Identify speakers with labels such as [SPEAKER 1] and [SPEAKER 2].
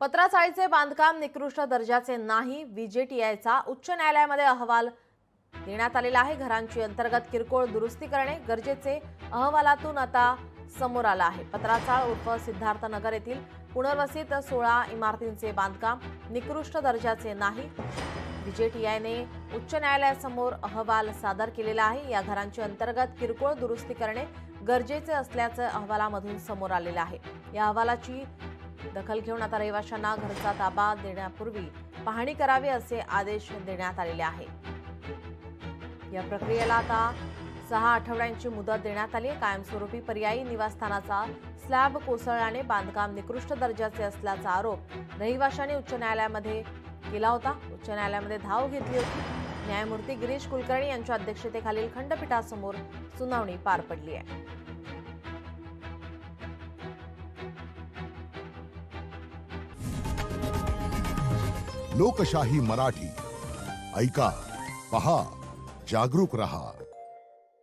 [SPEAKER 1] पत्राचाळीचे बांधकाम निकृष्ट दर्जाचे नाही, व्हीजेटीआयचा उच्च न्यायालयामध्ये अहवाल देण्यात आलेला आहे। घरांची अंतर्गत किरकोळ दुरुस्ती करणे गरजेचे अहवालातून आता समोर आलं आहे। पत्राचाळ उर्फ सिद्धार्थनगर येथील पुनर्वसित 16 इमारतींचे बांधकाम निकृष्ट दर्जाचे नाही, व्हीजेटीआयने उच्च न्यायालयासमोर अहवाल सादर केलेला आहे। या घरांची अंतर्गत किरकोळ दुरुस्ती करणे गरजेचे असल्याचं अहवालामधून समोर आलेलं आहे। या अहवालाची दखल घेऊन आता रहिवाशांना घरचा ताबा देण्यापूर्वी पाहणी करावी असे आदेश देण्यात आलेले आहे। या प्रक्रियेला आता 6 आठवड्यांची मुदत देण्यात आली आहे। कायमस्वरूपी पर्यायी निवासस्थानाचा स्लॅब कोसळल्याने बांधकाम निकृष्ट दर्जाचे असल्याचा आरोप रहिवाशांनी उच्च न्यायालयामध्ये केला होता। उच्च न्यायालयामध्ये धाव घेतली होती। न्यायमूर्ती गिरीश कुलकर्णी यांच्या अध्यक्षतेखालील खंडपीठासमोर सुनावणी पार पडली आहे।
[SPEAKER 2] लोकशाही मराठी ऐका, पहा, जागरूक रहा।